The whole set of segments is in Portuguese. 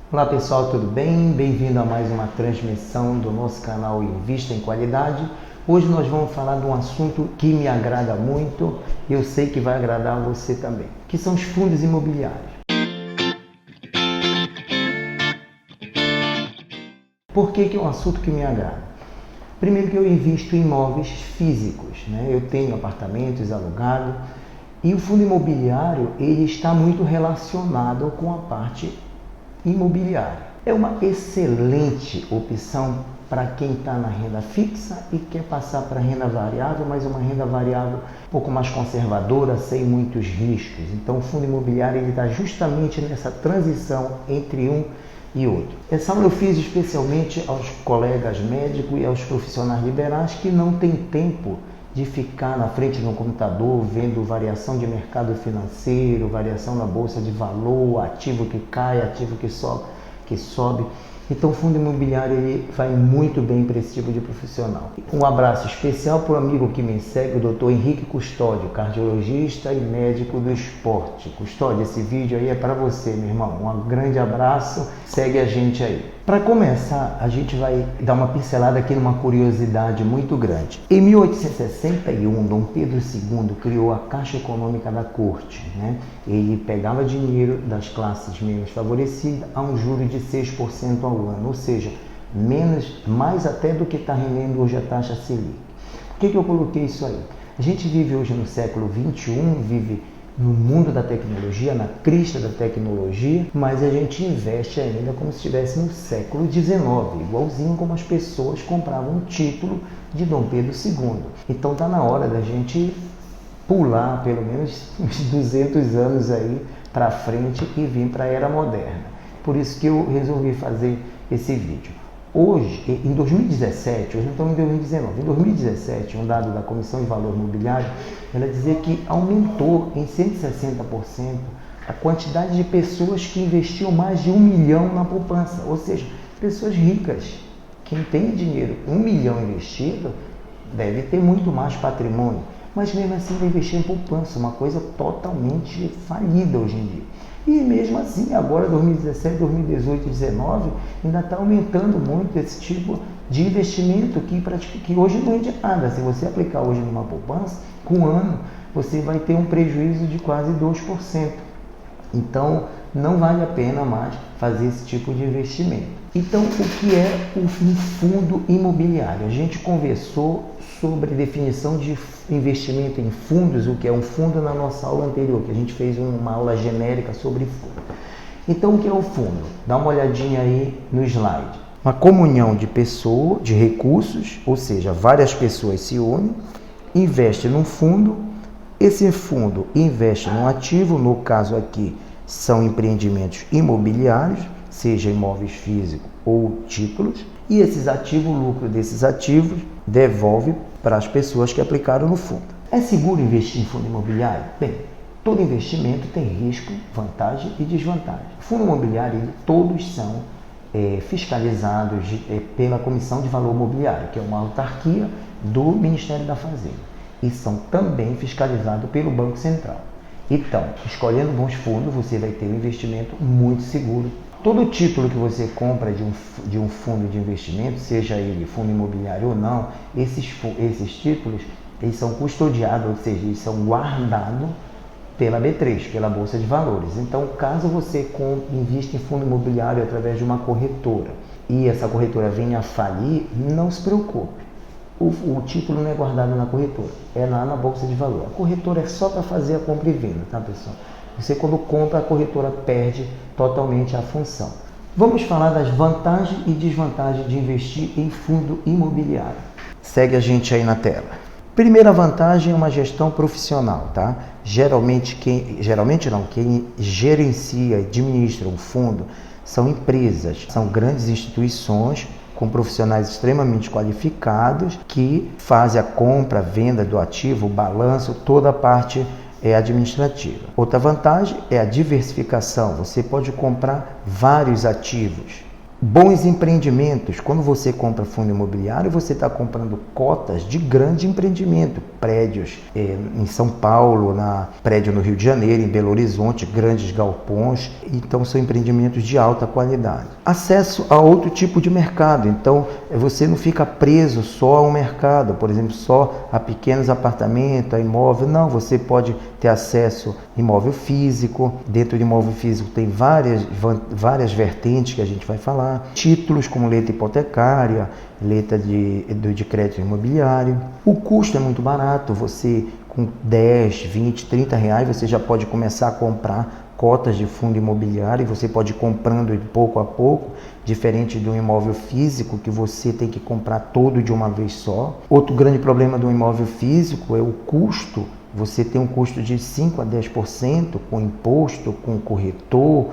Olá pessoal, tudo bem? Bem-vindo a mais uma transmissão do nosso canal Invista em Qualidade. Hoje nós vamos falar de um assunto que me agrada muito e eu sei que vai agradar você também, que são os fundos imobiliários. Por que é um assunto que me agrada? Primeiro que eu invisto em imóveis físicos, né? Eu tenho apartamentos alugados e o fundo imobiliário ele está muito relacionado com a parte imobiliária. É uma excelente opção para quem está na renda fixa e quer passar para renda variável, mas uma renda variável um pouco mais conservadora, sem muitos riscos. Então o fundo imobiliário ele está justamente nessa transição entre um e outro. Essa aula eu fiz especialmente aos colegas médicos e aos profissionais liberais que não têm tempo de ficar na frente de um computador vendo variação de mercado financeiro, variação na bolsa de valor, ativo que cai, ativo que sobe. Então o fundo imobiliário ele vai muito bem para esse tipo de profissional. Um abraço especial para o amigo que me segue, o Dr. Henrique Custódio, cardiologista e médico do esporte. Custódio, esse vídeo aí é para você, meu irmão. Um grande abraço, segue a gente aí. Para começar, a gente vai dar uma pincelada aqui numa curiosidade muito grande. Em 1861, Dom Pedro II criou a Caixa Econômica da Corte, né? Ele pegava dinheiro das classes menos favorecidas a um juro de 6% ao ano, ou seja, mais até do que está rendendo hoje a taxa Selic. Por que eu coloquei isso aí? A gente vive hoje no século XXI, vive no mundo da tecnologia, na crista da tecnologia, mas a gente investe ainda como se estivesse no século XIX, igualzinho como as pessoas compravam um título de Dom Pedro II. Então está na hora da gente pular pelo menos uns 200 anos aí para frente e vir para a era moderna. Por isso que eu resolvi fazer esse vídeo. Hoje, em 2017, hoje não estamos em 2019, em 2017, um dado da Comissão de Valor Imobiliário, ela dizia que aumentou em 160% a quantidade de pessoas que investiam mais de 1 milhão na poupança, ou seja, pessoas ricas. Quem tem dinheiro, 1 milhão investido, deve ter muito mais patrimônio, mas mesmo assim vai investir em poupança, uma coisa totalmente falida hoje em dia. E mesmo assim, agora 2017, 2018 e 2019, ainda está aumentando muito esse tipo de investimento que hoje não rende nada. Se você aplicar hoje numa poupança, com um ano, você vai ter um prejuízo de quase 2%. Então, não vale a pena mais fazer esse tipo de investimento. Então, o que é um fundo imobiliário? A gente conversou sobre definição de investimento em fundos, o que é um fundo na nossa aula anterior, que a gente fez uma aula genérica sobre fundo. Então, o que é o fundo? Dá uma olhadinha aí no slide. Uma comunhão de pessoas, de recursos, ou seja, várias pessoas se unem, investem num fundo, esse fundo investe num ativo, no caso aqui são empreendimentos imobiliários, seja imóveis físicos ou títulos, e esses ativos, o lucro desses ativos devolve para as pessoas que aplicaram no fundo. É seguro investir em fundo imobiliário? Bem, todo investimento tem risco, vantagem e desvantagem. O fundo imobiliário, todos são fiscalizados pela Comissão de Valor Imobiliário, que é uma autarquia do Ministério da Fazenda, e são também fiscalizados pelo Banco Central. Então, escolhendo bons fundos, você vai ter um investimento muito seguro. Todo título que você compra de um fundo de investimento, seja ele fundo imobiliário ou não, esses títulos eles são custodiados, ou seja, eles são guardados pela B3, pela Bolsa de Valores. Então, caso você invista em fundo imobiliário através de uma corretora e essa corretora venha a falir, não se preocupe. O título não é guardado na corretora, é lá na Bolsa de Valor. A corretora é só para fazer a compra e venda, tá, pessoal? Você, quando compra, a corretora perde totalmente a função. Vamos falar das vantagens e desvantagens de investir em fundo imobiliário. Segue a gente aí na tela. Primeira vantagem é uma gestão profissional, tá? Quem gerencia e administra um fundo são empresas, são grandes instituições com profissionais extremamente qualificados que fazem a compra, a venda do ativo, o balanço, toda a parte administrativa. Outra vantagem é a diversificação. Você pode comprar vários ativos Bons empreendimentos. Quando você compra fundo imobiliário, você está comprando cotas de grande empreendimento, prédios em São Paulo, prédio no Rio de Janeiro, em Belo Horizonte, grandes galpões. Então são empreendimentos de alta qualidade. Acesso a outro tipo de mercado. Então você não fica preso só ao mercado, por exemplo, só a pequenos apartamentos, a imóvel. Não, você pode ter acesso a imóvel físico. Dentro de imóvel físico tem várias vertentes que a gente vai falar. Títulos como letra hipotecária, letra de crédito imobiliário. O custo é muito barato, você com 10, 20, 30 reais você já pode começar a comprar cotas de fundo imobiliário, e você pode ir comprando de pouco a pouco, diferente de um imóvel físico que você tem que comprar todo de uma vez só. Outro grande problema do imóvel físico é o custo. Você tem um custo de 5 a 10% com imposto, com corretor,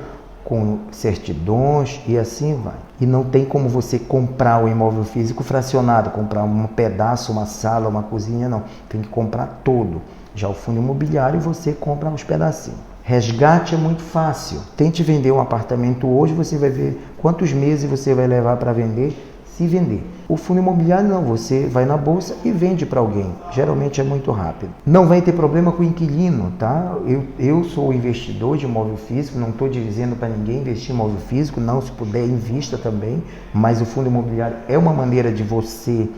com certidões e assim vai. E não tem como você comprar o imóvel físico fracionado, comprar um pedaço, uma sala, uma cozinha, não. Tem que comprar todo. Já o fundo imobiliário você compra uns pedacinhos. Resgate é muito fácil. Tente vender um apartamento hoje, você vai ver quantos meses você vai levar para vender, se vender. O fundo imobiliário não, você vai na bolsa e vende para alguém. Geralmente é muito rápido. Não vai ter problema com o inquilino, tá? Eu sou investidor de imóvel físico, não estou dizendo para ninguém investir em imóvel físico, não, se puder invista também, mas o fundo imobiliário é uma maneira de você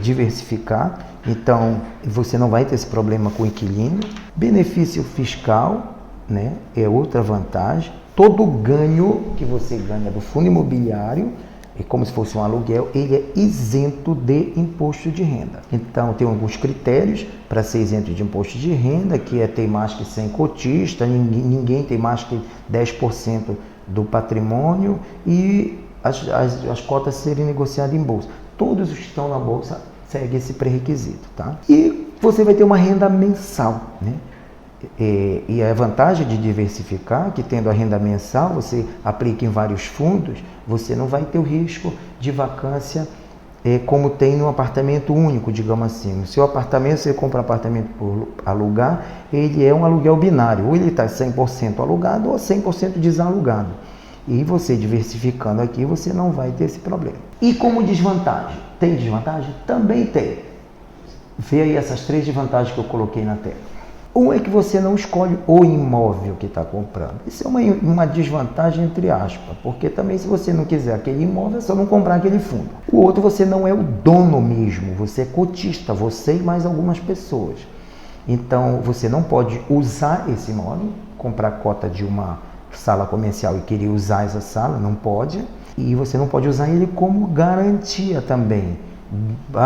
diversificar, então você não vai ter esse problema com o inquilino. Benefício fiscal, né? É outra vantagem. Todo ganho que você ganha do fundo imobiliário, é como se fosse um aluguel, ele é isento de imposto de renda. Então, tem alguns critérios para ser isento de imposto de renda, que é ter mais que 100 cotistas, ninguém tem mais que 10% do patrimônio e as cotas serem negociadas em bolsa. Todos os que estão na bolsa seguem esse pré-requisito, tá? E você vai ter uma renda mensal, né? E a vantagem de diversificar, que tendo a renda mensal, você aplica em vários fundos, você não vai ter o risco de vacância como tem no apartamento único, digamos assim. No seu apartamento, você compra um apartamento por alugar, ele é um aluguel binário, ou ele está 100% alugado ou 100% desalugado. E você diversificando aqui, você não vai ter esse problema. E como desvantagem? Tem desvantagem? Também tem. Vê aí essas 3 desvantagens que eu coloquei na tela. Um é que você não escolhe o imóvel que está comprando. Isso é uma desvantagem entre aspas, porque também se você não quiser aquele imóvel, é só não comprar aquele fundo. O outro, você não é o dono mesmo, você é cotista, você e mais algumas pessoas. Então, você não pode usar esse imóvel, comprar cota de uma sala comercial e querer usar essa sala, não pode. E você não pode usar ele como garantia também.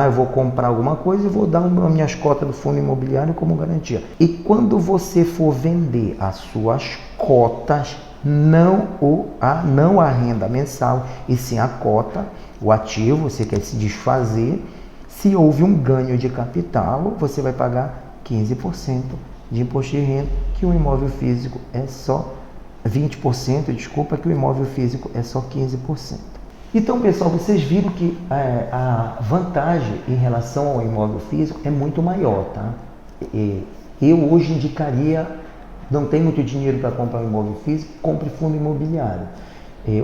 Eu vou comprar alguma coisa e vou dar as minhas cotas do fundo imobiliário como garantia. E quando você for vender as suas cotas, não a renda mensal, e sim a cota, o ativo, você quer se desfazer, se houve um ganho de capital, você vai pagar 15% de imposto de renda, que o imóvel físico é só 20%, que o imóvel físico é só 15%. Então, pessoal, vocês viram que a vantagem em relação ao imóvel físico é muito maior, tá? Eu hoje indicaria, não tem muito dinheiro para comprar um imóvel físico, compre fundo imobiliário.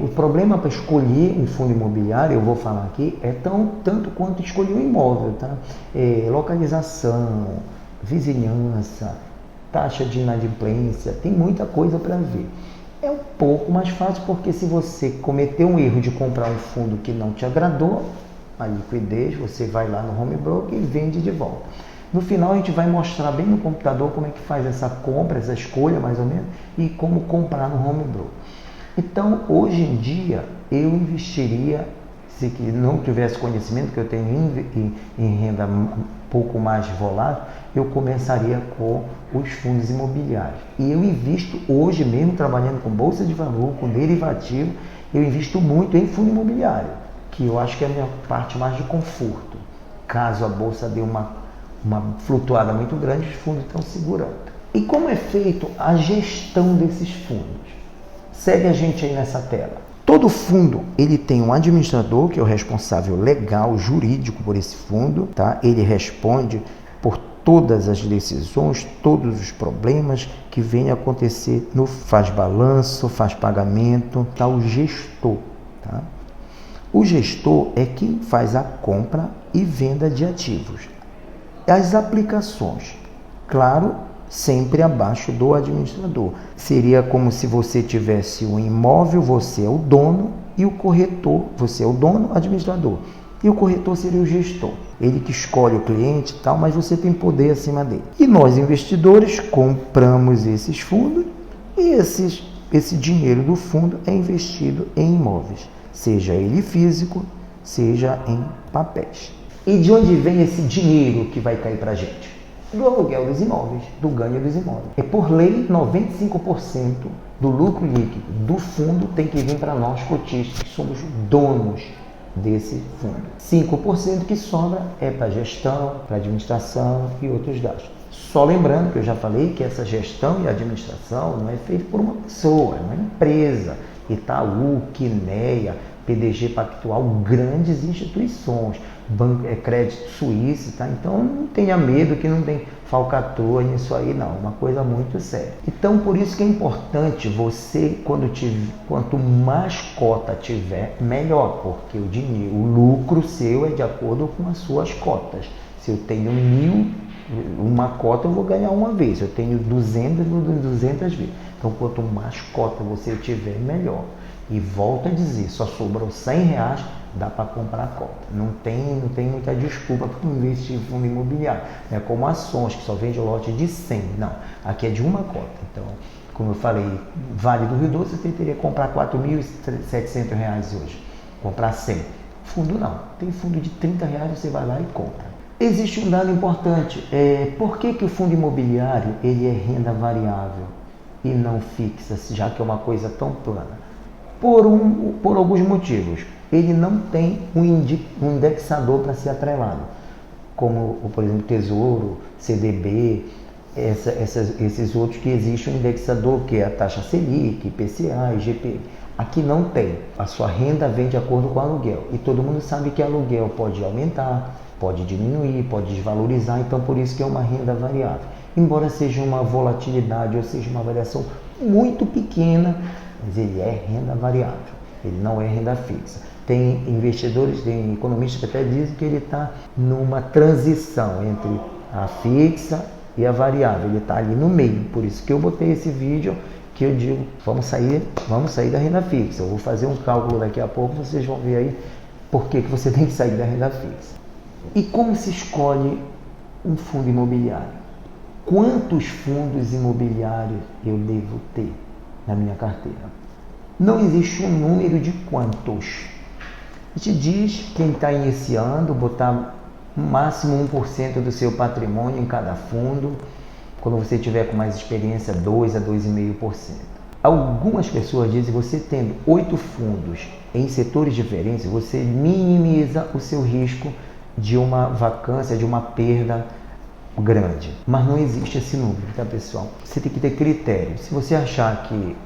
O problema para escolher um fundo imobiliário, eu vou falar aqui, é tanto quanto escolher um imóvel, tá? Localização, vizinhança, taxa de inadimplência, tem muita coisa para ver. É um pouco mais fácil porque se você cometer um erro de comprar um fundo que não te agradou, a liquidez, você vai lá no home broker e vende de volta. No final a gente vai mostrar bem no computador como é que faz essa compra, essa escolha mais ou menos, e como comprar no home broker. Então, hoje em dia, eu investiria, se não tivesse conhecimento que eu tenho em renda um pouco mais volátil, eu começaria com os fundos imobiliários. E eu invisto hoje mesmo, trabalhando com bolsa de valor, com derivativo, eu invisto muito em fundo imobiliário, que eu acho que é a minha parte mais de conforto. Caso a bolsa dê uma flutuada muito grande, os fundos estão segurando. E como é feito a gestão desses fundos? Segue a gente aí nessa tela. Todo fundo, ele tem um administrador, que é o responsável legal, jurídico por esse fundo, tá? Ele responde por todas as decisões, todos os problemas que venham a acontecer faz balanço, faz pagamento, tá? O gestor, tá? O gestor é quem faz a compra e venda de ativos. As aplicações, claro, sempre abaixo do administrador. Seria como se você tivesse um imóvel, você é o dono, e o corretor, você é o dono, administrador. E o corretor seria o gestor. Ele que escolhe o cliente e tal, mas você tem poder acima dele. E nós, investidores, compramos esses fundos e esse dinheiro do fundo é investido em imóveis, seja ele físico, seja em papéis. E de onde vem esse dinheiro que vai cair para a gente? Do aluguel dos imóveis, do ganho dos imóveis. E por lei, 95% do lucro líquido do fundo tem que vir para nós cotistas, que somos donos desse fundo. 5% que sobra é para gestão, para administração e outros gastos. Só lembrando que eu já falei que essa gestão e administração não é feita por uma pessoa, é uma empresa. Itaú, Quineia, PDG Pactual, grandes instituições, Crédito Suíço, tá? Então não tenha medo que não tem falcatrua nisso aí não, uma coisa muito séria. Então por isso que é importante você, quanto mais cota tiver, melhor, porque o dinheiro, o lucro seu é de acordo com as suas cotas. Se eu tenho 1.000, uma cota eu vou ganhar uma vez, eu tenho 200, eu vou ganhar 200 vezes. Então quanto mais cota você tiver, melhor. E volto a dizer, só sobrou R$100, dá para comprar a cota. Não tem muita desculpa para investir em fundo imobiliário. É como ações, que só vende lote de 100. Não, aqui é de uma cota. Então, como eu falei, Vale do Rio Doce, você teria que comprar R$4.700 hoje. Comprar 100. Fundo não. Tem fundo de R$30, você vai lá e compra. Existe um dado importante. Por que o fundo imobiliário ele é renda variável e não fixa, já que é uma coisa tão plana? Por alguns motivos. Ele não tem um indexador para ser atrelado, como, por exemplo, Tesouro, CDB, esses outros que existe um indexador, que é a taxa Selic, IPCA, IGP. Aqui não tem. A sua renda vem de acordo com o aluguel. E todo mundo sabe que aluguel pode aumentar, pode diminuir, pode desvalorizar, então por isso que é uma renda variável. Embora seja uma volatilidade ou seja uma variação muito pequena, mas ele é renda variável, ele não é renda fixa. Tem investidores, tem economistas que até dizem que ele está numa transição entre a fixa e a variável, ele está ali no meio. Por isso que eu botei esse vídeo que eu digo, vamos sair da renda fixa. Eu vou fazer um cálculo daqui a pouco, vocês vão ver aí por que você tem que sair da renda fixa. E como se escolhe um fundo imobiliário? Quantos fundos imobiliários eu devo ter na minha carteira? Não existe um número de quantos. A gente diz, quem está iniciando, botar no máximo 1% do seu patrimônio em cada fundo. Quando você tiver com mais experiência, 2 a 2,5%. Algumas pessoas dizem que você tendo 8 fundos em setores diferentes, você minimiza o seu risco de uma vacância, de uma perda grande. Mas não existe esse número, tá, pessoal? Você tem que ter critério. Se você achar que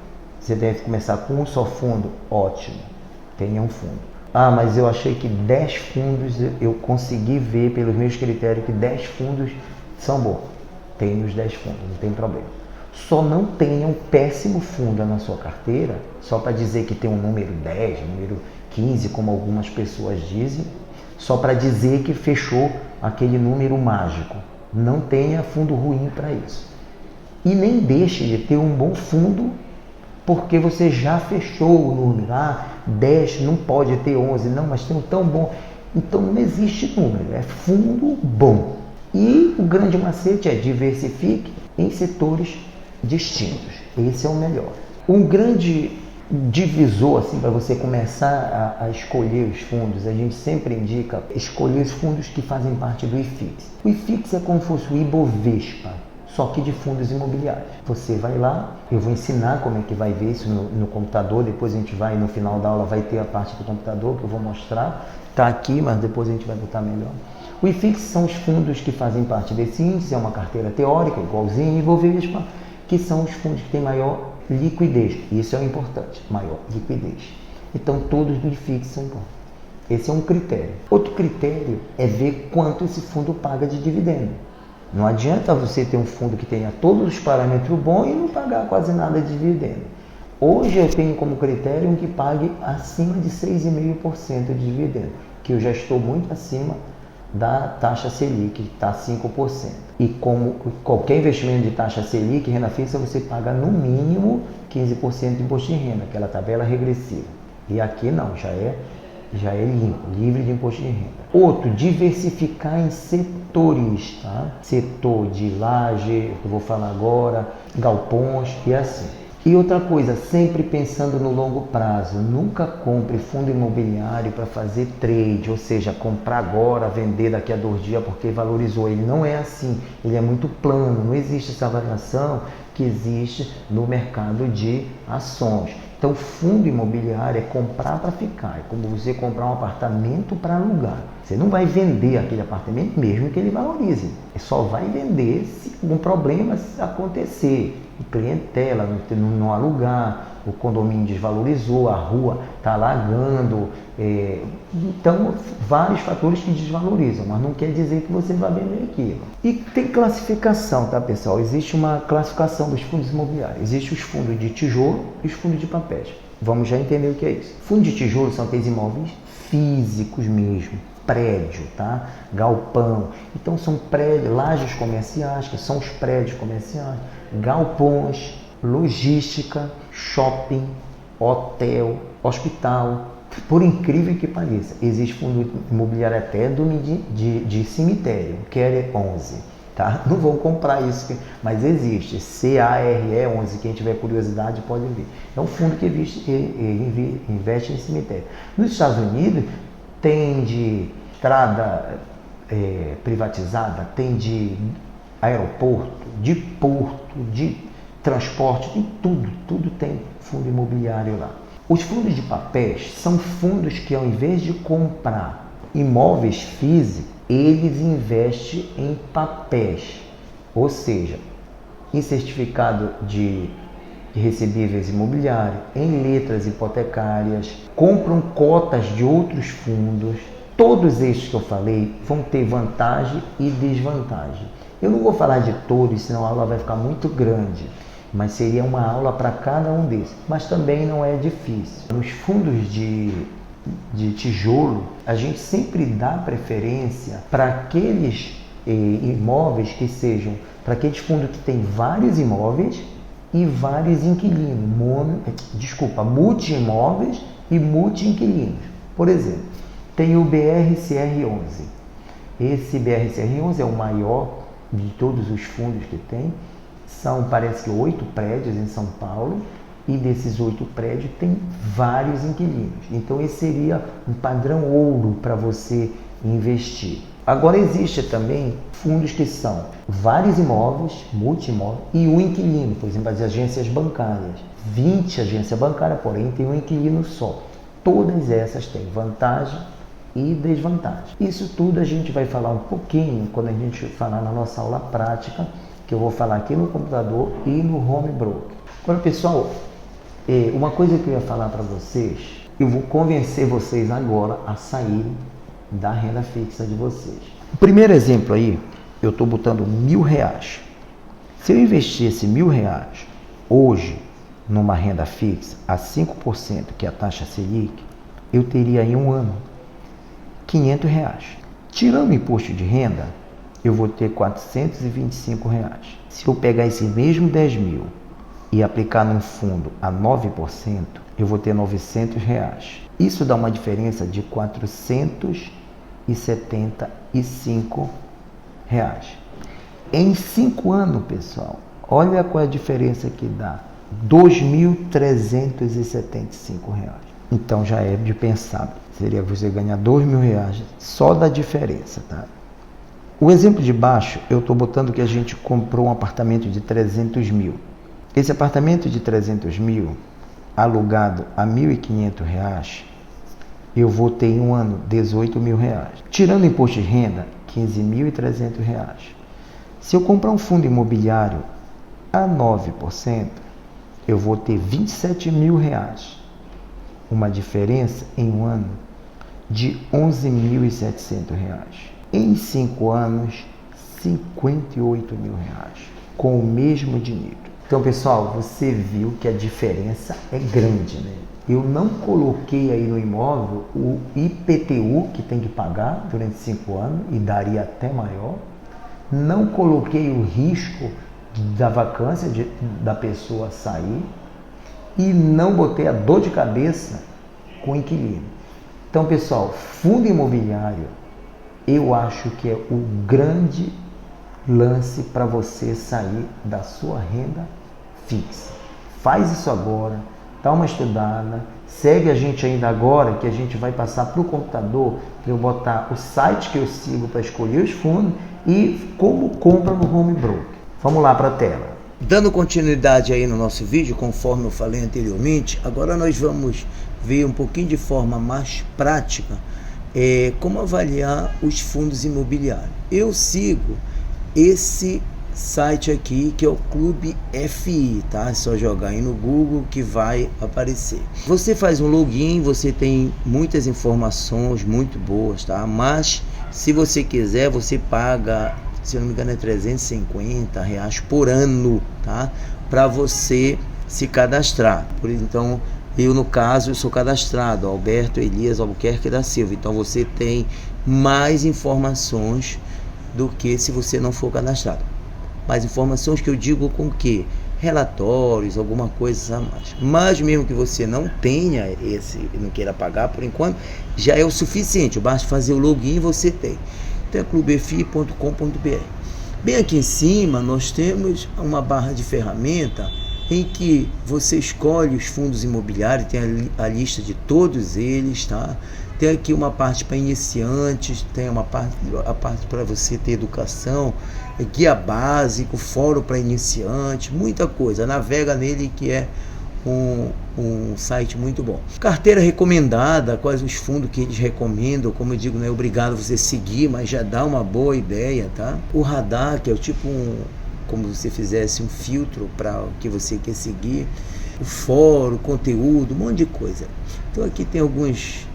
você deve começar com um só fundo, ótimo, tenha um fundo. Ah, mas eu achei que 10 fundos, eu consegui ver pelos meus critérios que 10 fundos são bons. Tenha os 10 fundos, não tem problema. Só não tenha um péssimo fundo na sua carteira, só para dizer que tem um número 10, número 15, como algumas pessoas dizem, só para dizer que fechou aquele número mágico. Não tenha fundo ruim para isso. E nem deixe de ter um bom fundo, porque você já fechou o número. 10 não pode ter 11, não, mas tem um tão bom. Então não existe número, é fundo bom. E o grande macete é diversifique em setores distintos. Esse é o melhor. Um grande divisor assim, para você começar a escolher os fundos, a gente sempre indica escolher os fundos que fazem parte do IFIX. O IFIX é como se fosse o Ibovespa, só que de fundos imobiliários. Você vai lá, eu vou ensinar como é que vai ver isso no computador, depois a gente vai, no final da aula vai ter a parte do computador que eu vou mostrar. Está aqui, mas depois a gente vai botar melhor. O IFIX são os fundos que fazem parte desse índice, é uma carteira teórica, igualzinho ao Ibovespa, que são os fundos que têm maior liquidez. Isso é o importante, maior liquidez. Então todos do IFIX são bons. Esse é um critério. Outro critério é ver quanto esse fundo paga de dividendo. Não adianta você ter um fundo que tenha todos os parâmetros bons e não pagar quase nada de dividendo. Hoje eu tenho como critério um que pague acima de 6,5% de dividendo, que eu já estou muito acima da taxa Selic, que está 5%. E como qualquer investimento de taxa Selic, renda fixa, você paga no mínimo 15% de imposto de renda, aquela tabela regressiva. E aqui não, já é limpo, livre de imposto de renda. Outro, diversificar em setores, tá? Setor de laje, que eu vou falar agora, galpões e assim. E outra coisa, sempre pensando no longo prazo, nunca compre fundo imobiliário para fazer trade, ou seja, comprar agora, vender daqui a 2 dias porque valorizou. Ele não é assim, ele é muito plano, não existe essa variação que existe no mercado de ações. Então, fundo imobiliário é comprar para ficar, é como você comprar um apartamento para alugar. Você não vai vender aquele apartamento mesmo que ele valorize, só vai vender se algum problema acontecer. Clientela, não alugar, o condomínio desvalorizou, a rua está alagando. Então, vários fatores que desvalorizam, mas não quer dizer que você vai vender aquilo. E tem classificação, tá, pessoal? Existe uma classificação dos fundos imobiliários. Existem os fundos de tijolo e os fundos de papéis. Vamos já entender o que é isso. Fundo de tijolo são aqueles imóveis físicos mesmo. Prédio, tá? Galpão. Então são prédios, lajes comerciais, que são os prédios comerciais, galpões, logística, shopping, hotel, hospital. Por incrível que pareça, existe fundo imobiliário até de cemitério, que é 11. Tá? Não vão comprar isso, mas existe. CARE11, quem tiver curiosidade pode ver. É um fundo que investe em cemitério. Nos Estados Unidos, tem de estrada privatizada, tem de aeroporto, de porto, de transporte, tem tudo tem fundo imobiliário lá. Os fundos de papéis são fundos que, ao invés de comprar imóveis físicos, eles investem em papéis, ou seja, em certificado de recebíveis imobiliários, em letras hipotecárias, compram cotas de outros fundos. Todos estes que eu falei vão ter vantagem e desvantagem. Eu não vou falar de todos, senão a aula vai ficar muito grande, mas seria uma aula para cada um desses. Mas também não é difícil. Nos fundos de tijolo, a gente sempre dá preferência para aqueles imóveis que sejam, para aqueles fundos que têm vários imóveis e vários inquilinos, multi-imóveis e multi-inquilinos. Por exemplo, tem o BRCR11. Esse BRCR11 é o maior de todos os fundos que tem. Parece que 8 prédios em São Paulo, e desses 8 prédios tem vários inquilinos. Então esse seria um padrão ouro para você investir. Agora existe também fundos que são vários imóveis, multi-imóveis e um inquilino, por exemplo, as agências bancárias. 20 agências bancárias, porém tem um inquilino só. Todas essas têm vantagem e desvantagem. Isso tudo a gente vai falar um pouquinho quando a gente falar na nossa aula prática, que eu vou falar aqui no computador e no home broker. Agora, pessoal, uma coisa que eu ia falar para vocês, eu vou convencer vocês agora a saírem da renda fixa de vocês. O primeiro exemplo aí, eu estou botando R$1.000. Se eu investisse R$1.000 hoje numa renda fixa a 5%, que é a taxa Selic, eu teria em um ano R$500. Tirando o imposto de renda, eu vou ter R$425. Se eu pegar esse mesmo 10 mil e aplicar num fundo a 9%, eu vou ter R$900. Isso dá uma diferença de R$475. Em 5 anos, pessoal, olha qual é a diferença que dá. R$2.375. Então já é de pensar. Seria você ganhar R$2.000 só da diferença, tá? O exemplo de baixo, eu estou botando que a gente comprou um apartamento de 300 mil. Esse apartamento de 300 mil, alugado a R$1.500, eu vou ter em um ano R$18.000. Tirando o imposto de renda, R$15.300. Se eu comprar um fundo imobiliário a 9%, eu vou ter R$27.000. Uma diferença em um ano de R$11.700. Em 5 anos, R$58.000, com o mesmo dinheiro. Então, pessoal, você viu que a diferença é grande, né? Eu não coloquei aí no imóvel o IPTU que tem que pagar durante 5 anos e daria até maior. Não coloquei o risco da vacância da pessoa sair e não botei a dor de cabeça com o inquilino. Então, pessoal, fundo imobiliário, eu acho que é o grande lance para você sair da sua renda fixa. Faz isso agora, dá uma estudada, segue a gente ainda agora, que a gente vai passar para o computador, para eu botar o site que eu sigo para escolher os fundos e como compra no Home Broker. Vamos lá para a tela. Dando continuidade aí no nosso vídeo, conforme eu falei anteriormente, agora nós vamos ver um pouquinho de forma mais prática como avaliar os fundos imobiliários. Eu sigo esse site aqui, que é o Clube FI, tá? É só jogar aí no Google que vai aparecer. Você faz um login, você tem muitas informações muito boas, tá? Mas se você quiser, você paga, se eu não me engano, é R$350 por ano, tá? Para você se cadastrar. Então, eu no caso, eu sou cadastrado, Alberto Elias Albuquerque da Silva. Então, você tem mais informações do que se você não for cadastrado. Mais informações que eu digo com que? Relatórios, alguma coisa a mais. Mas mesmo que você não tenha não queira pagar por enquanto, já é o suficiente. Basta fazer o login e você tem. Então é clubefi.com.br. Bem aqui em cima nós temos uma barra de ferramenta em que você escolhe os fundos imobiliários, tem a lista de todos eles, tá? Tem aqui uma parte para iniciantes, tem a parte para você ter educação, guia básico, fórum para iniciantes, muita coisa. Navega nele, que é um site muito bom. Carteira recomendada, quais os fundos que eles recomendam. Como eu digo, não é obrigado você seguir, mas já dá uma boa ideia, tá? O radar, que é o tipo como se fizesse um filtro para o que você quer seguir. O fórum, o conteúdo, um monte de coisa. Então aqui tem alguns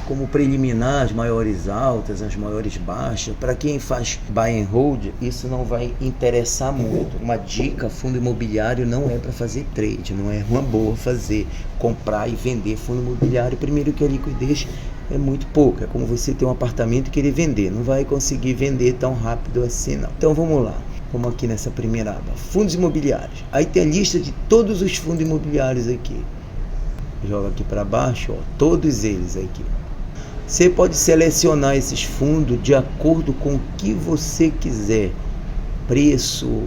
como preliminar, as maiores altas, as maiores baixas. Para quem faz buy and hold, isso não vai interessar muito. Uma dica: fundo imobiliário não é para fazer trade, não é uma boa fazer, comprar e vender fundo imobiliário. Primeiro que a liquidez é muito pouca, é como você ter um apartamento e querer vender, não vai conseguir vender tão rápido assim não. Então vamos lá, vamos aqui nessa primeira aba, fundos imobiliários. Aí tem a lista de todos os fundos imobiliários aqui. Joga aqui para baixo, ó, todos eles aqui. Você pode selecionar esses fundos de acordo com o que você quiser. Preço,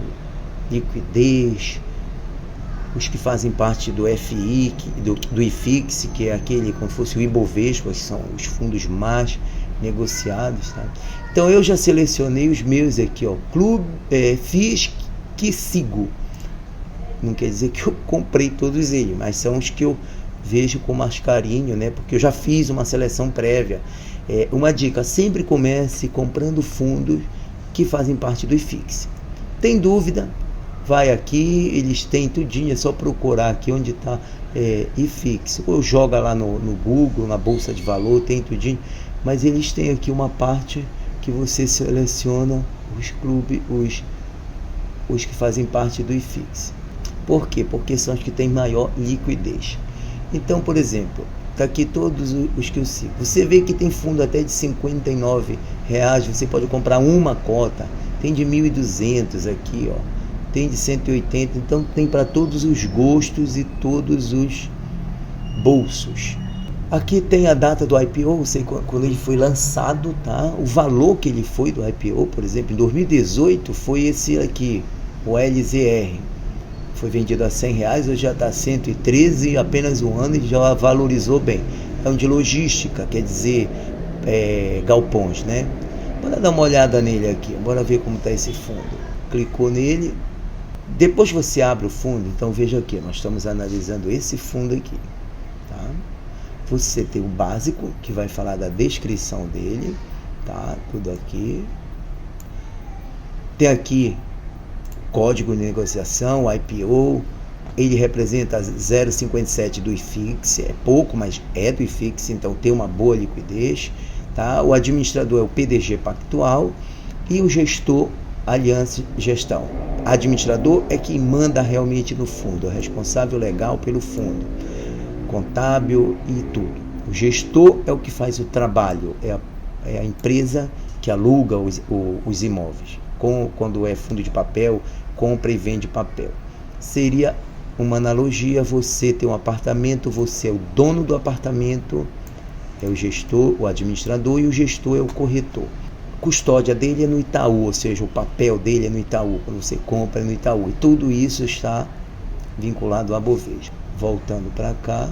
liquidez, os que fazem parte do FI, do IFIX, que é aquele como se fosse o Ibovespa, que são os fundos mais negociados, tá? Então eu já selecionei os meus aqui, ó, FIs que sigo. Não quer dizer que eu comprei todos eles, mas são os que eu vejo com mais carinho, né? Porque eu já fiz uma seleção prévia. Uma dica: sempre comece comprando fundos que fazem parte do IFIX. Tem dúvida? Vai aqui, eles têm tudinho, é só procurar aqui onde está IFIX. Ou joga lá no Google, na Bolsa de Valor, tem tudinho. Mas eles têm aqui uma parte que você seleciona os clubes, os que fazem parte do IFIX. Por quê? Porque são os que têm maior liquidez. Então, por exemplo, tá aqui todos os que eu sigo. Você vê que tem fundo até de R$59, você pode comprar uma cota. Tem de 1.200 aqui, ó. Tem de 180, então tem para todos os gostos e todos os bolsos. Aqui tem a data do IPO, sei quando ele foi lançado, tá? O valor que ele foi do IPO, por exemplo, em 2018 foi esse aqui, o LZR. Foi vendido a R$100, hoje já está a 113, em apenas um ano ele já valorizou bem. É um de logística, quer dizer, galpões, né? Bora dar uma olhada nele aqui, bora ver como está esse fundo. Clicou nele, depois você abre o fundo, então veja aqui, nós estamos analisando esse fundo aqui, tá? Você tem o básico, que vai falar da descrição dele, tá? Tudo aqui. Tem aqui código de negociação, IPO, ele representa 0,57 do IFIX, é pouco, mas é do IFIX, então tem uma boa liquidez, tá? O administrador é o PDG Pactual e o gestor Aliança Gestão. Administrador é quem manda realmente no fundo, é responsável legal pelo fundo, contábil e tudo. O gestor é o que faz o trabalho, é a empresa que aluga os imóveis. Quando é fundo de papel, compra e vende papel. Seria uma analogia: você tem um apartamento, você é o dono do apartamento, é o gestor, o administrador, e o gestor é o corretor. A custódia dele é no Itaú, ou seja, o papel dele é no Itaú, quando você compra é no Itaú. E tudo isso está vinculado à Bovespa. Voltando para cá,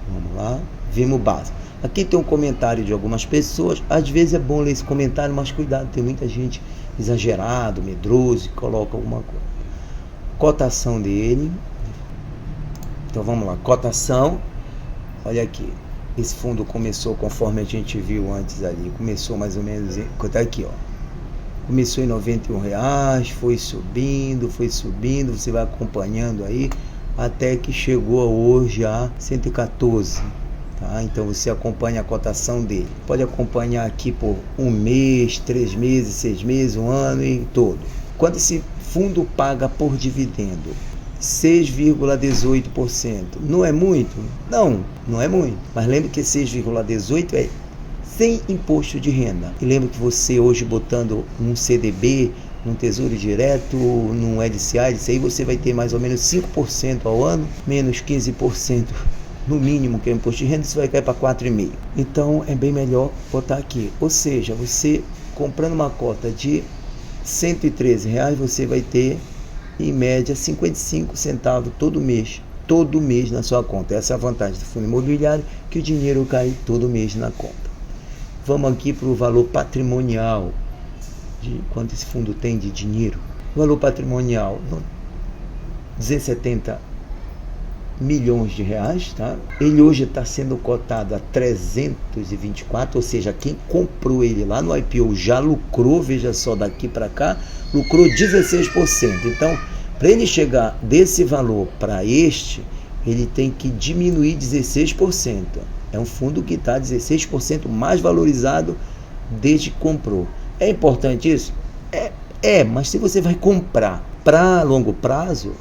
vamos lá, vimos o básico. Aqui tem um comentário de algumas pessoas, às vezes é bom ler esse comentário, mas cuidado, tem muita gente exagerado, medroso, que coloca alguma coisa. Cotação dele. Então vamos lá, cotação. Olha aqui, esse fundo começou conforme a gente viu antes ali, começou mais ou menos, tá aqui, ó. Começou em R$91, foi subindo, você vai acompanhando aí, até que chegou hoje a 114. Tá? Então você acompanha a cotação dele. Pode acompanhar aqui por 1 mês, 3 meses, 6 meses, 1 ano e todo. Quanto esse fundo paga por dividendo? 6,18%. Não é muito? Não é muito. Mas lembre que 6,18% é sem imposto de renda. E lembre que você hoje botando um CDB, num Tesouro Direto, num LCA, isso aí você vai ter mais ou menos 5% ao ano, menos 15% no mínimo, que é o imposto de renda, isso vai cair para 4,5%. Então é bem melhor botar aqui. Ou seja, você comprando uma cota de R$113, você vai ter em média 55 centavos todo mês na sua conta. Essa é a vantagem do fundo imobiliário, que o dinheiro cai todo mês na conta. Vamos aqui para o valor patrimonial, de quanto esse fundo tem de dinheiro. O valor patrimonial, 270 milhões de reais, tá? Ele hoje está sendo cotado a 324, ou seja, quem comprou ele lá no IPO já lucrou, veja só, daqui para cá, lucrou 16%. Então, para ele chegar desse valor para este, ele tem que diminuir 16%. É um fundo que está 16% mais valorizado desde que comprou. É importante isso? Mas se você vai comprar para longo prazo,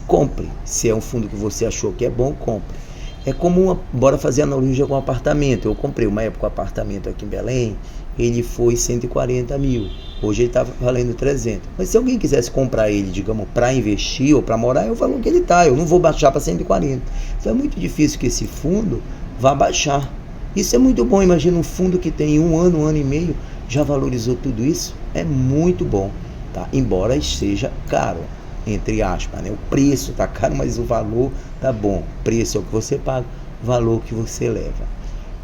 compre. Se é um fundo que você achou que é bom, compre. É comum, bora fazer analogia com apartamento. Eu comprei uma época um apartamento aqui em Belém, ele foi 140 mil. Hoje ele está valendo 300. Mas se alguém quisesse comprar ele, digamos, para investir ou para morar, é o valor que ele está. Eu não vou baixar para 140. Então é muito difícil que esse fundo vá baixar. Isso é muito bom. Imagina um fundo que tem 1 ano, 1 ano e meio, já valorizou tudo isso. É muito bom, tá? Embora esteja caro, entre aspas, né? O preço está caro, mas o valor tá bom. O preço é o que você paga, o valor que você leva.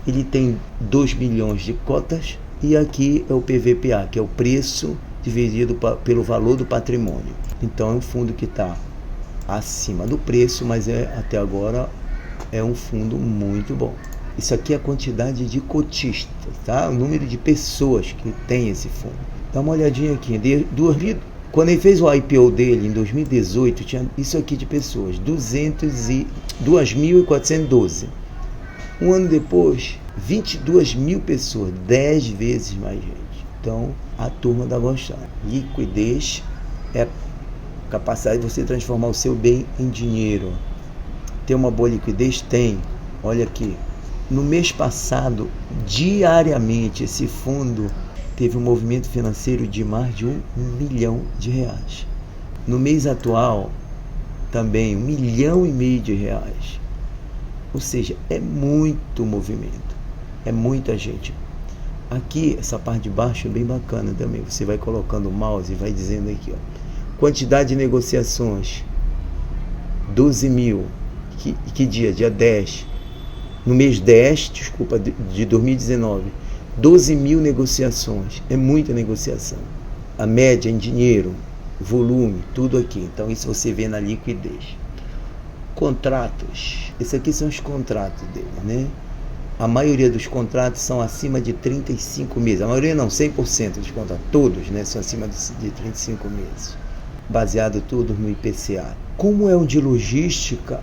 Ele tem 2 milhões de cotas e aqui é o PVPA, que é o preço dividido pelo valor do patrimônio. Então é um fundo que está acima do preço, mas até agora é um fundo muito bom. Isso aqui é a quantidade de cotistas, tá? O número de pessoas que tem esse fundo. Dá uma olhadinha aqui. Quando ele fez o IPO dele em 2018, tinha isso aqui de pessoas, 2.412. Um ano depois, 22 mil pessoas, 10 vezes mais gente. Então, a turma dá gostando. Liquidez é a capacidade de você transformar o seu bem em dinheiro. Ter uma boa liquidez? Tem. Olha aqui. No mês passado, diariamente, esse fundo teve um movimento financeiro de mais de 1 milhão de reais. No mês atual, também 1,5 milhão de reais. Ou seja, é muito movimento, é muita gente. Aqui, essa parte de baixo é bem bacana também. Você vai colocando o mouse e vai dizendo aqui, ó, quantidade de negociações, 12 mil. Que dia? Dia 10. No mês 10, de 2019, 12 mil negociações. É muita negociação. A média em dinheiro, volume, tudo aqui. Então isso você vê na liquidez. Contratos. Esses aqui são os contratos dele, né? A maioria dos contratos são acima de 35 meses. A maioria não, 100% dos contratos. Todos, né, são acima de 35 meses. Baseado tudo no IPCA. Como é um de logística,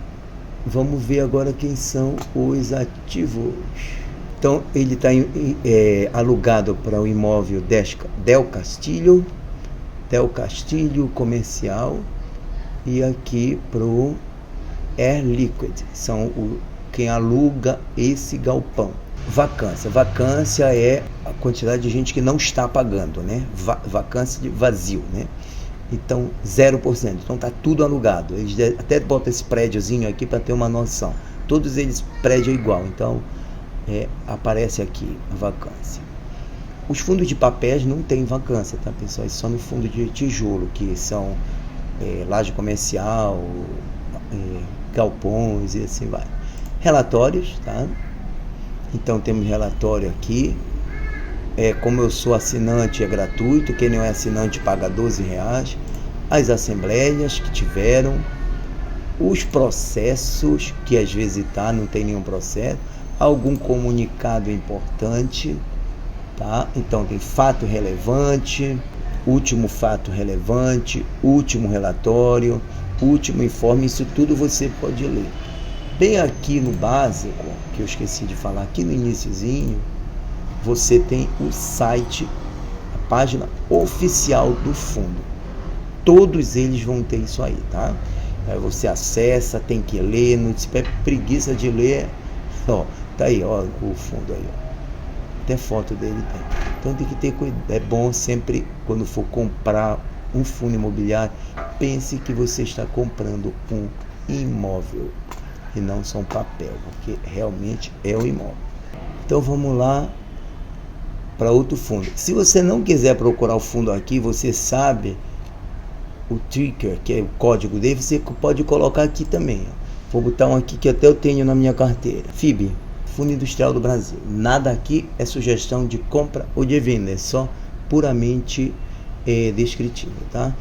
vamos ver agora quem são os ativos. Então, ele está alugado para o imóvel Del Castillo, Hotel Castilho Comercial e aqui pro Air Liquid, são quem aluga esse galpão. Vacância é a quantidade de gente que não está pagando, né? Vacância de vazio, né? Então 0%, então tá tudo alugado. Eles até botam esse prédiozinho aqui para ter uma noção. Todos eles prédio igual, então aparece aqui a vacância. Os fundos de papéis não tem vacância, tá, pessoal? É só no fundo de tijolo, que são laje comercial, galpões e assim vai. Relatórios, tá? Então temos relatório aqui. Como eu sou assinante, é gratuito. Quem não é assinante paga R$12. As assembleias que tiveram, os processos, que às vezes não tem nenhum processo, algum comunicado importante, tá? Então tem fato relevante, último fato relevante, último relatório, último informe, isso tudo você pode ler. Bem aqui no básico, que eu esqueci de falar aqui no iniciozinho, você tem o site, a página oficial do fundo. Todos eles vão ter isso aí, tá? Aí você acessa, tem que ler, não tiver preguiça de ler, ó, tá aí, ó, o fundo aí, ó. Até foto dele tem. Então tem que ter cuidado. É bom sempre, quando for comprar um fundo imobiliário, pense que você está comprando um imóvel e não só um papel, porque realmente é um imóvel. Então vamos lá para outro fundo. Se você não quiser procurar o fundo aqui, você sabe o ticker, que é o código dele, você pode colocar aqui também. Vou botar um aqui que até eu tenho na minha carteira. FIB, Fundo Industrial do Brasil. Nada aqui é sugestão de compra ou de venda, é só puramente descritivo, tá?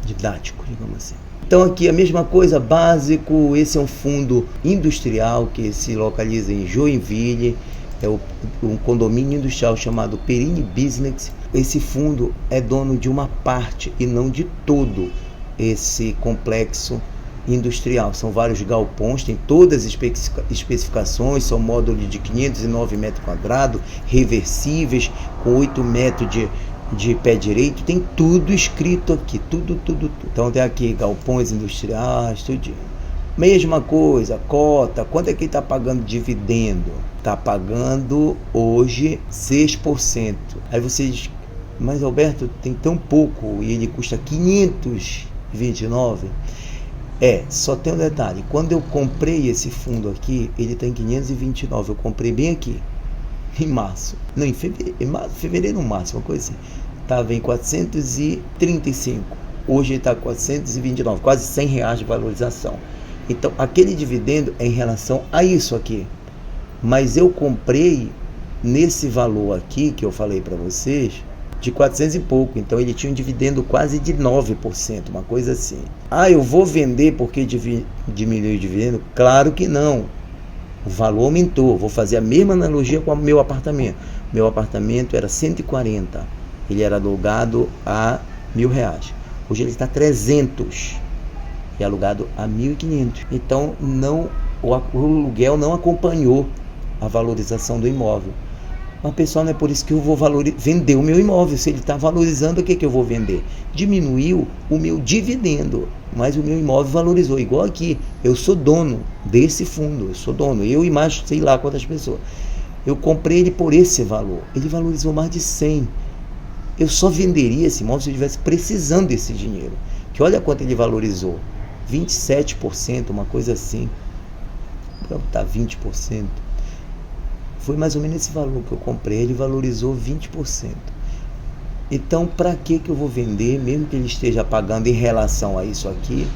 Didático, digamos assim. Então aqui a mesma coisa, básico. Esse é um fundo industrial que se localiza em Joinville. É um condomínio industrial chamado Perini Business. Esse fundo é dono de uma parte e não de todo esse complexo industrial. São vários galpões, tem todas as especificações, são módulos de 509 metros quadrados, reversíveis, com 8 metros de pé direito, tem tudo escrito aqui, tudo. Então tem aqui galpões industriais, tudinho. Mesma coisa, cota, quanto é que ele está pagando dividendo? Está pagando hoje 6%. Aí você diz, mas Alberto, tem tão pouco e ele custa 529. Só tem um detalhe, quando eu comprei esse fundo aqui, ele está em 529, eu comprei bem aqui, em março, não, em fevereiro, março, uma coisa assim, estava em 435, hoje ele está 429, quase R$100 de valorização. Então, aquele dividendo é em relação a isso aqui. Mas eu comprei nesse valor aqui, que eu falei para vocês, de 400 e pouco. Então, ele tinha um dividendo quase de 9%, uma coisa assim. Eu vou vender porque diminuiu o dividendo? Claro que não. O valor aumentou. Vou fazer a mesma analogia com o meu apartamento. Meu apartamento era 140. Ele era alugado a R$1.000. Hoje ele está 300. E alugado a 1.500. Então o aluguel não acompanhou a valorização do imóvel. Mas pessoal, não é por isso que eu vou vender o meu imóvel. Se ele está valorizando, o que eu vou vender? Diminuiu o meu dividendo, mas o meu imóvel valorizou. Igual aqui, eu sou dono desse fundo, eu e mais sei lá quantas pessoas. Eu comprei ele por esse valor, ele valorizou mais de 100. Eu só venderia esse imóvel se eu estivesse precisando desse dinheiro. Que olha quanto ele valorizou. 27%, uma coisa assim. Vou botar 20%. Foi mais ou menos esse valor que eu comprei. Ele valorizou 20%. Então, para que eu vou vender, mesmo que ele esteja pagando em relação a isso aqui?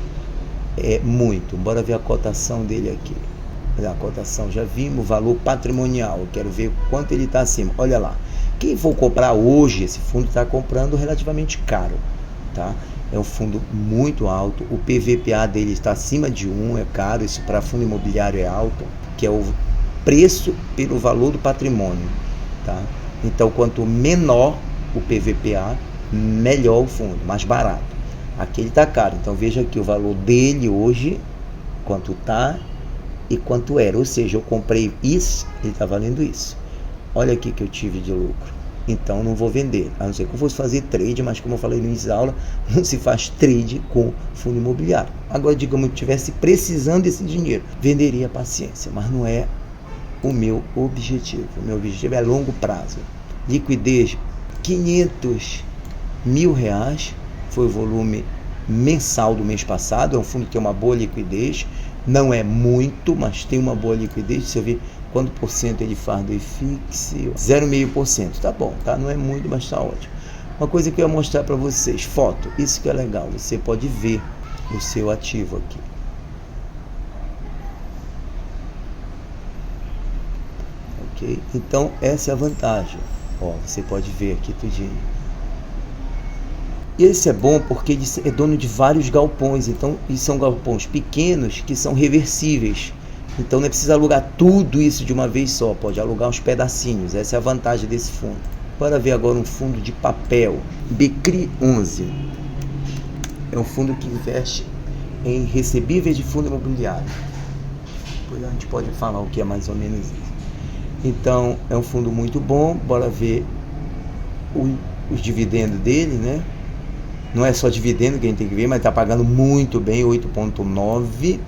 É muito. Bora ver a cotação dele aqui. A cotação, já vimos o valor patrimonial. Eu quero ver quanto ele está acima. Olha lá. Quem for comprar hoje, esse fundo está comprando relativamente caro, tá? É um fundo muito alto, o PVPA dele está acima de 1, é caro, isso para fundo imobiliário é alto, que é o preço pelo valor do patrimônio, tá? Então, quanto menor o PVPA, melhor o fundo, mais barato. Aqui ele está caro, então veja aqui o valor dele hoje, quanto está e quanto era, ou seja, eu comprei isso, ele está valendo isso. Olha aqui que eu tive de lucro, então não vou vender, a não ser que eu fosse fazer trade, mas como eu falei no início da aula, não se faz trade com fundo imobiliário. Agora, digamos que eu estivesse precisando desse dinheiro, venderia a paciência, mas não é o meu objetivo. O meu objetivo é longo prazo. Liquidez, R$500 mil, foi o volume mensal do mês passado. É um fundo que tem uma boa liquidez, não é muito, mas tem uma boa liquidez. Deixa eu ver quanto por cento ele faz do IFIX, 0,5%, tá bom, tá? Não é muito, mas tá ótimo. Uma coisa que eu ia mostrar para vocês, foto, isso que é legal, você pode ver o seu ativo aqui. Ok? Então, essa é a vantagem. Ó, você pode ver aqui tudinho. E esse é bom porque ele é dono de vários galpões, então, e são galpões pequenos que são reversíveis. Então não é preciso alugar tudo isso de uma vez só, pode alugar uns pedacinhos. Essa é a vantagem desse fundo. Bora ver agora um fundo de papel, BCRI 11. É um fundo que investe em recebíveis de fundo imobiliário. Depois a gente pode falar o que é mais ou menos isso. Então é um fundo muito bom. Bora ver os dividendos dele, né? Não é só dividendo que a gente tem que ver, mas está pagando muito bem, 8,9.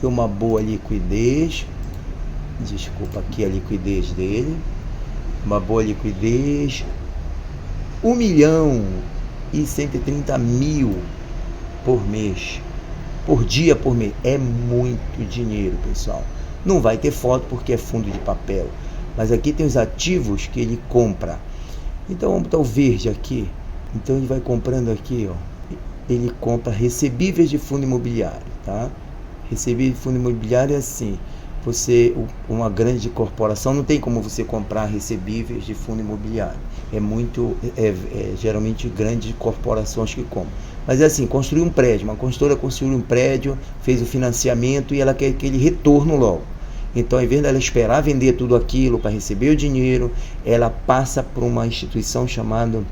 Tem uma boa liquidez. Desculpa aqui a liquidez dele. Uma boa liquidez. 1.130.000 por mês. Por dia, por mês. É muito dinheiro, pessoal. Não vai ter foto porque é fundo de papel. Mas aqui tem os ativos que ele compra. Então vamos botar o verde aqui. Então ele vai comprando aqui, ó. Ele compra recebíveis de fundo imobiliário, tá? Recebível de fundo imobiliário é assim. Você, uma grande corporação, não tem como você comprar recebíveis de fundo imobiliário. Geralmente grandes corporações que compram. Mas é assim, construir um prédio, uma construtora construiu um prédio, fez o financiamento e ela quer aquele retorno logo. Então, ao invés dela esperar vender tudo aquilo para receber o dinheiro, ela passa por uma instituição chamada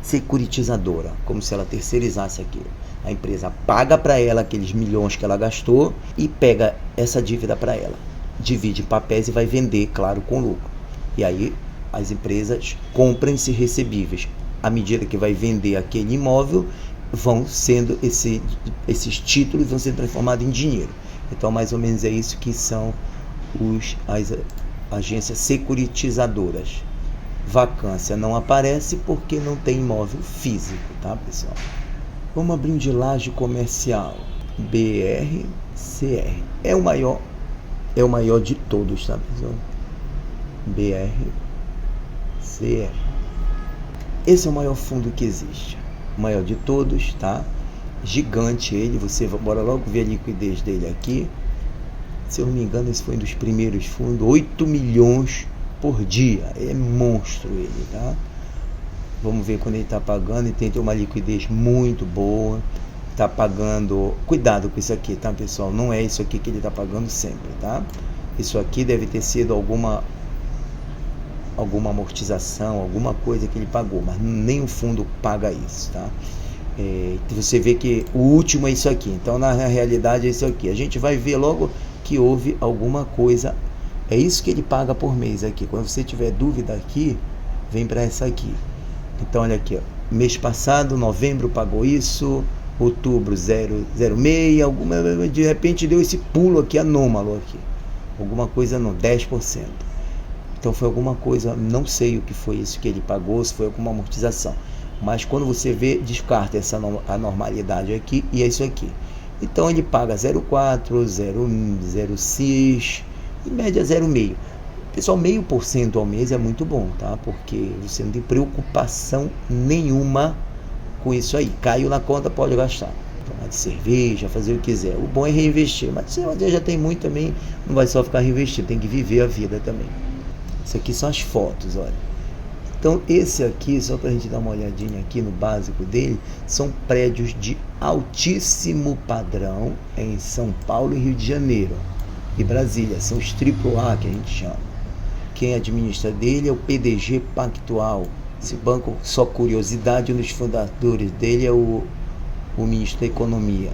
securitizadora, como se ela terceirizasse aquilo. A empresa paga para ela aqueles milhões que ela gastou e pega essa dívida para ela, divide em papéis e vai vender, claro, com lucro. E aí as empresas compram esses recebíveis. À medida que vai vender aquele imóvel, vão sendo esses títulos vão sendo transformados em dinheiro. Então, mais ou menos é isso que são as agências securitizadoras. Vacância não aparece porque não tem imóvel físico, tá, pessoal? Vamos abrir um de laje comercial. BRCR. É o maior de todos, tá, pessoal? BRCR. Esse é o maior fundo que existe. O maior de todos, tá? Gigante ele. Bora logo ver a liquidez dele aqui. Se eu não me engano, esse foi um dos primeiros fundos. 8 milhões por dia. É monstro ele, tá? Vamos ver quando ele está pagando. Ele tem uma liquidez muito boa. Está pagando. Cuidado com isso aqui, tá, pessoal? Não é isso aqui que ele está pagando sempre, tá? Isso aqui deve ter sido alguma amortização, alguma coisa que ele pagou, mas nem o fundo paga isso, tá? Você vê que o último é isso aqui. Então, na realidade, é isso aqui. A gente vai ver logo que houve alguma coisa. É isso que ele paga por mês aqui. Quando você tiver dúvida aqui, vem para essa aqui. Então, olha aqui, ó. Mês passado, novembro, pagou isso. Outubro, 0,06. De repente, deu esse pulo aqui anômalo aqui. Alguma coisa não, 10%. Então, foi alguma coisa, não sei o que foi isso que ele pagou, se foi alguma amortização. Mas quando você vê, descarta essa anormalidade aqui e é isso aqui. Então, ele paga 0,4, 0,6, em média 0,5. Pessoal, 0,5% ao mês é muito bom, tá? Porque você não tem preocupação nenhuma com isso aí. Caiu na conta, pode gastar. Tomar de cerveja, fazer o que quiser. O bom é reinvestir. Mas se você já tem muito também, não vai só ficar reinvestindo, tem que viver a vida também. Isso aqui são as fotos, olha. Então, esse aqui, só para a gente dar uma olhadinha aqui no básico dele, são prédios de altíssimo padrão em São Paulo e Rio de Janeiro e Brasília. São os AAA que a gente chama. Quem administra dele é o PDG Pactual. Esse banco, só curiosidade, um dos fundadores dele é o ministro da Economia,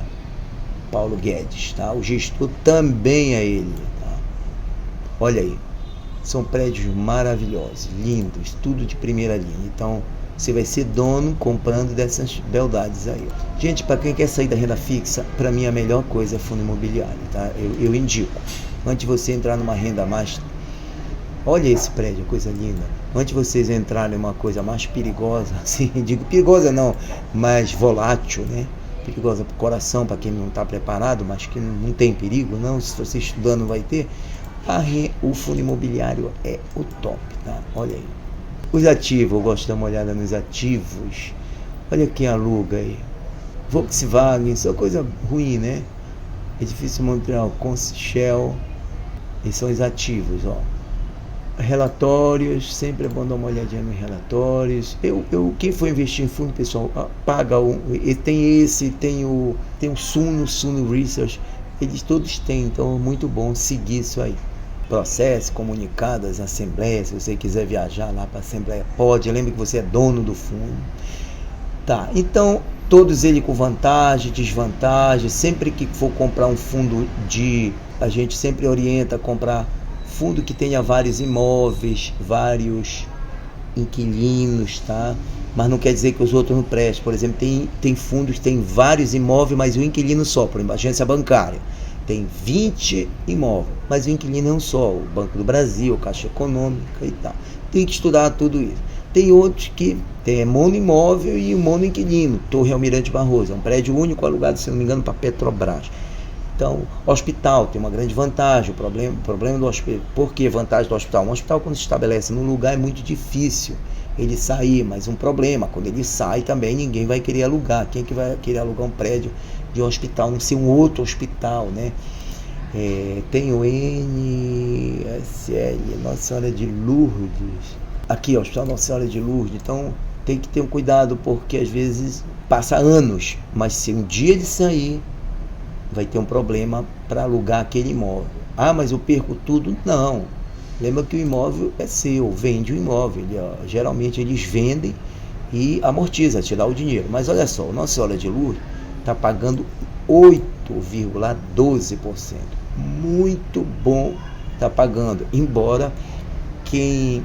Paulo Guedes, tá? O gestor também é ele, tá? Olha aí. São prédios maravilhosos, lindos, tudo de primeira linha. Então, você vai ser dono comprando dessas beldades aí. Gente, para quem quer sair da renda fixa, para mim a melhor coisa é fundo imobiliário, tá? Eu indico. Antes de você entrar numa renda mais... Olha esse prédio, coisa linda. Antes de vocês entrarem em uma coisa mais perigosa, assim, digo perigosa não, mais volátil, né? Perigosa para o coração, para quem não está preparado, mas que não tem perigo, não. Se você estudando vai ter. O fundo imobiliário é o top, tá? Olha aí. Os ativos, eu gosto de dar uma olhada nos ativos. Olha quem aluga aí. Volkswagen, isso é coisa ruim, né? Edifício Montreal, Shell. Esses são os ativos, ó. Relatórios, sempre é bom dar uma olhadinha nos relatórios. Quem for investir em fundo, pessoal, paga tem o Suno Research, eles todos têm, então é muito bom seguir isso aí. Processo, comunicadas, assembleia, se você quiser viajar lá para a assembleia, pode, lembre que você é dono do fundo. Tá, então, todos eles com vantagem, desvantagem, sempre que for comprar um fundo a gente sempre orienta a comprar fundo que tenha vários imóveis, vários inquilinos, tá? Mas não quer dizer que os outros não prestem. Por exemplo, tem fundos que tem vários imóveis, mas o inquilino só. Por exemplo, a agência bancária tem 20 imóveis, mas o inquilino é um só. O Banco do Brasil, Caixa Econômica e tal. Tem que estudar tudo isso. Tem outros que tem monoimóvel e monoinquilino. Torre Almirante Barroso, é um prédio único alugado, se não me engano, para Petrobras. Então, hospital tem uma grande vantagem. O problema do hospital. Por que vantagem do hospital? Um hospital, quando se estabelece num lugar, é muito difícil ele sair, mas um problema, quando ele sai também, ninguém vai querer alugar. Quem é que vai querer alugar um prédio de um hospital, não ser um outro hospital, né? Tem o NSL, Nossa Senhora de Lourdes. Aqui, ó, Hospital Nossa Senhora de Lourdes. Então, tem que ter um cuidado, porque às vezes passa anos, mas se um dia ele sair, vai ter um problema para alugar aquele imóvel. Ah, mas eu perco tudo? Não. Lembra que o imóvel é seu, vende o imóvel. Geralmente eles vendem e amortiza, te dá o dinheiro. Mas olha só, o Nossa Senhora de Lourdes está pagando 8,12%. Muito bom está pagando. Embora quem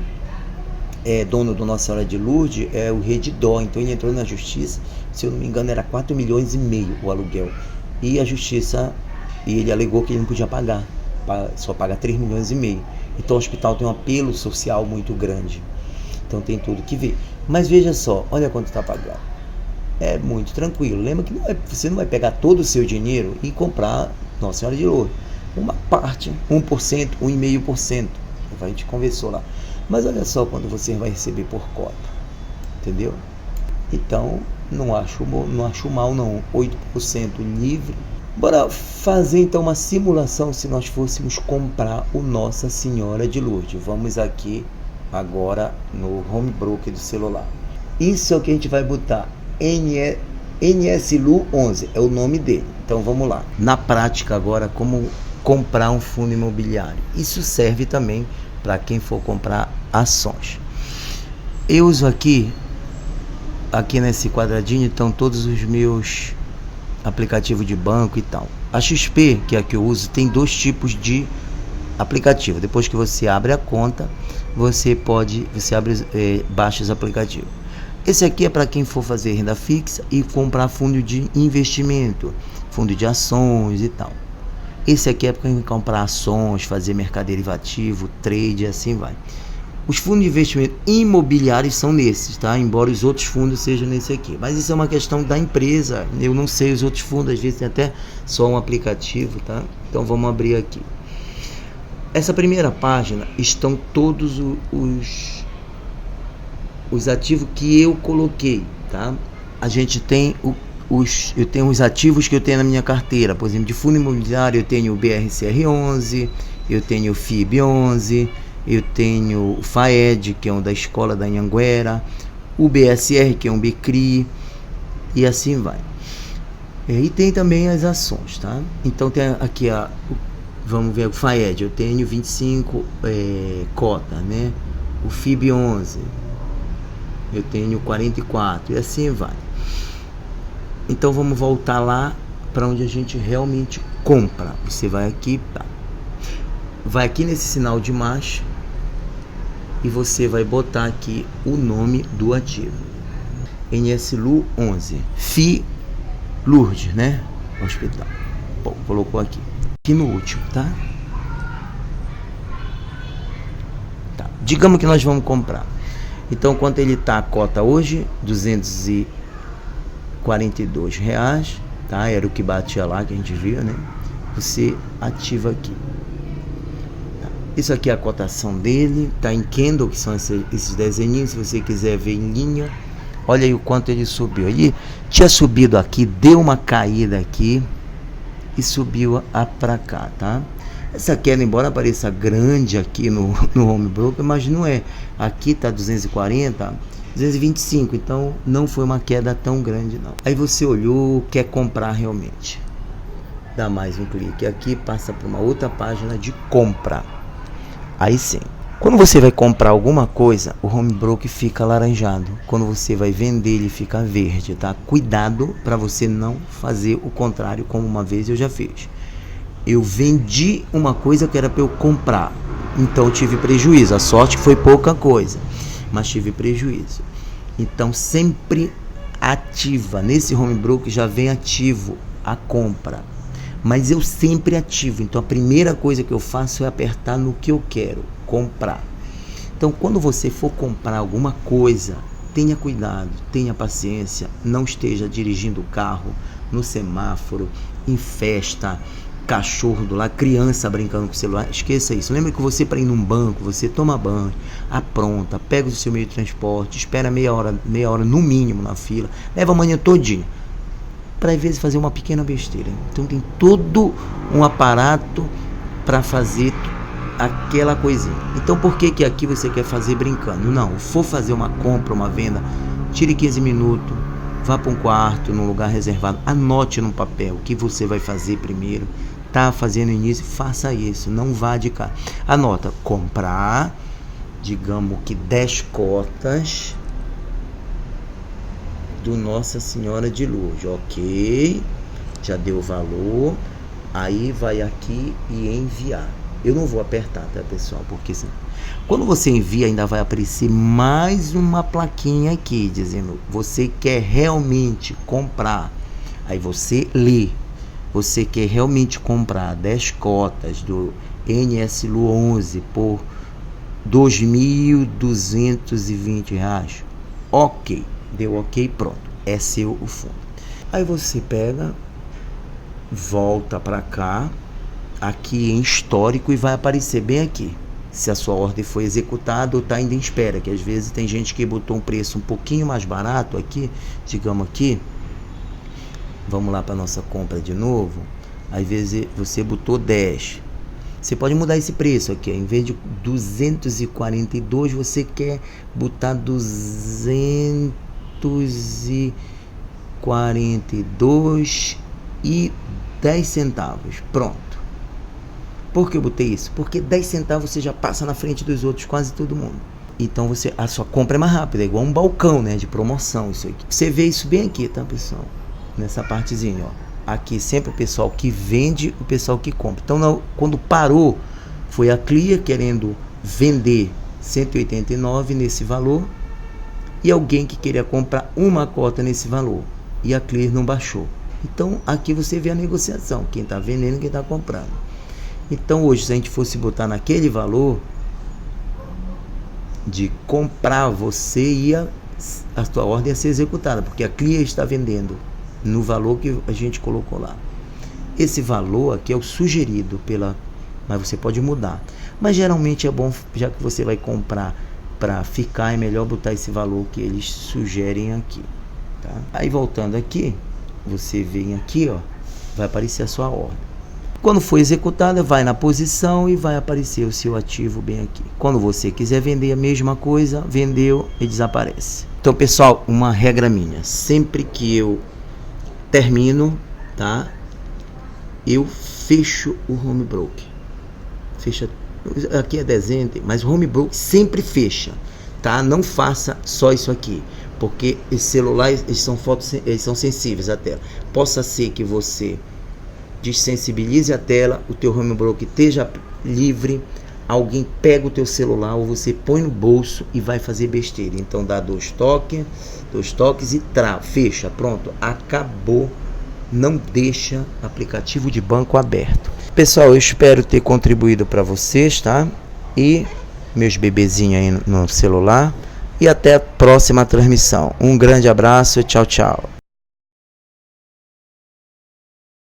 é dono do Nossa Senhora de Lourdes é o Redidor. Então ele entrou na justiça, se eu não me engano era 4,5 milhões o aluguel. E a justiça, ele alegou que ele não podia pagar, só paga 3,5 milhões. Então o hospital tem um apelo social muito grande. Então tem tudo que ver. Mas veja só, olha quanto está pagando. É muito tranquilo. Lembra que você não vai pegar todo o seu dinheiro e comprar Nossa Senhora de Lourdes. Uma parte, 1%, 1,5%. A gente conversou lá. Mas olha só quando você vai receber por cota. Entendeu? Então, não acho mal não, 8% livre. Bora fazer então uma simulação se nós fôssemos comprar o Nossa Senhora de Lourdes. Vamos aqui agora no home broker do celular. Isso é o que a gente vai botar, NSLU 11, é o nome dele. Então vamos lá. Na prática agora, como comprar um fundo imobiliário. Isso serve também para quem for comprar ações. Eu uso aqui nesse quadradinho estão todos os meus aplicativos de banco e tal. A XP, que é a que eu uso, tem 2 tipos de aplicativo. Depois que você abre a conta, você baixa os aplicativos. Esse aqui é para quem for fazer renda fixa e comprar fundo de investimento, fundo de ações e tal. Esse aqui é para quem comprar ações, fazer mercado derivativo, trade e assim vai. Os fundos de investimento imobiliários são nesses, tá? Embora os outros fundos sejam nesse aqui. Mas isso é uma questão da empresa. Eu não sei os outros fundos, às vezes tem até só um aplicativo, tá? Então vamos abrir aqui. Essa primeira página estão todos os ativos que eu coloquei, tá? A gente tem eu tenho os ativos que eu tenho na minha carteira. Por exemplo, de fundo imobiliário eu tenho o BRCR11, eu tenho o FIB11, eu tenho o FAED, que é um da escola da Anhanguera, o BSR, que é um BCRI, e assim vai. E tem também as ações, tá? Então tem aqui, vamos ver o FAED, eu tenho 25 cota, né? O FIB11, eu tenho 44, e assim vai. Então vamos voltar lá para onde a gente realmente compra. Você vai aqui, vai aqui nesse sinal de mais, e você vai botar aqui o nome do ativo. NSLU 11, FI Lourdes, né? Hospital. Bom, colocou aqui no último, tá? Digamos que nós vamos comprar. Então, quanto ele tá a cota hoje? R$242, tá? Era o que batia lá, que a gente viu, né? Você ativa aqui. Isso aqui é a cotação dele, tá em candle, que são esses desenhinhos. Se você quiser ver em linha, olha aí o quanto ele subiu. Ele tinha subido aqui, deu uma caída aqui e subiu para cá, tá? Essa queda, embora pareça grande aqui no home broker, mas não é. Aqui tá 240, 225, então não foi uma queda tão grande não. Aí você olhou, quer comprar realmente, dá mais um clique aqui, passa para uma outra página de compra. Aí sim, quando você vai comprar alguma coisa, o home broker fica alaranjado. Quando você vai vender, ele fica verde, tá? Cuidado para você não fazer o contrário, como uma vez eu já fiz. Eu vendi uma coisa que era para eu comprar, então eu tive prejuízo. A sorte foi pouca coisa, mas tive prejuízo. Então sempre ativa. Nesse home broker já vem ativo a compra, mas eu sempre ativo. Então a primeira coisa que eu faço é apertar no que eu quero comprar. Então quando você for comprar alguma coisa, tenha cuidado, tenha paciência, não esteja dirigindo o carro no semáforo, em festa, cachorro do lado, criança brincando com o celular, esqueça isso. Lembra que você, para ir num banco, você toma banho, apronta, pega o seu meio de transporte, espera meia hora no mínimo na fila, leva a manhã todinha, para às vezes fazer uma pequena besteira. Então tem todo um aparato para fazer aquela coisinha. Então por que aqui você quer fazer brincando? Não, for fazer uma compra, uma venda, tire 15 minutos, vá para um quarto, num lugar reservado, anote no papel o que você vai fazer primeiro. Tá fazendo início, faça isso, não vá de cá. Anota, comprar, digamos que 10 cotas do Nossa Senhora de Lourdes, ok, já deu o valor, aí vai aqui e enviar. Eu não vou apertar, tá, pessoal, porque quando você envia ainda vai aparecer mais uma plaquinha aqui dizendo você quer realmente comprar. Aí você lê, você quer realmente comprar 10 cotas do NSLU 11 por R$2.220. Ok, deu ok, pronto, é seu o fundo. Aí você pega, volta para cá, aqui em histórico, e vai aparecer bem aqui se a sua ordem foi executada ou está ainda em espera, que às vezes tem gente que botou um preço um pouquinho mais barato aqui, digamos aqui, vamos lá para nossa compra de novo, às vezes você botou 10, você pode mudar esse preço aqui, em vez de 242 você quer botar 242 e 10 centavos, pronto. Por que eu botei isso? Porque 10 centavos você já passa na frente dos outros, quase todo mundo. Então a sua compra é mais rápida, é igual um balcão, né, de promoção, isso aqui. Você vê isso bem aqui, tá, pessoal? Nessa partezinha, ó. Aqui sempre o pessoal que vende, o pessoal que compra. Então quando parou, foi a Clear querendo vender 189 nesse valor e alguém que queria comprar uma cota nesse valor. E a Clear não baixou. Então aqui você vê a negociação, quem está vendendo e quem está comprando. Então hoje, se a gente fosse botar naquele valor de comprar, a sua ordem ia ser executada, porque a Clear está vendendo no valor que a gente colocou lá. Esse valor aqui é o sugerido mas você pode mudar. Mas geralmente é bom, já que você vai comprar para ficar, é melhor botar esse valor que eles sugerem aqui, tá? Aí voltando aqui, você vem aqui, ó, vai aparecer a sua ordem. Quando for executada, vai na posição e vai aparecer o seu ativo bem aqui. Quando você quiser vender a mesma coisa, vendeu e desaparece. Então, pessoal, uma regra minha, sempre que eu termino, tá, eu fecho o home broker. Fecha, aqui é desenho, mas o home broker sempre fecha, tá? Não faça só isso aqui, porque esses celulares, eles são sensíveis à tela. Possa ser que você desensibilize a tela, o teu home broker esteja livre, alguém pega o teu celular ou você põe no bolso e vai fazer besteira. Então dá 2 toques e fecha, pronto, acabou. Não deixa aplicativo de banco aberto. Pessoal, eu espero ter contribuído para vocês, tá? E meus bebezinhos aí no celular. E até a próxima transmissão. Um grande abraço, tchau, tchau.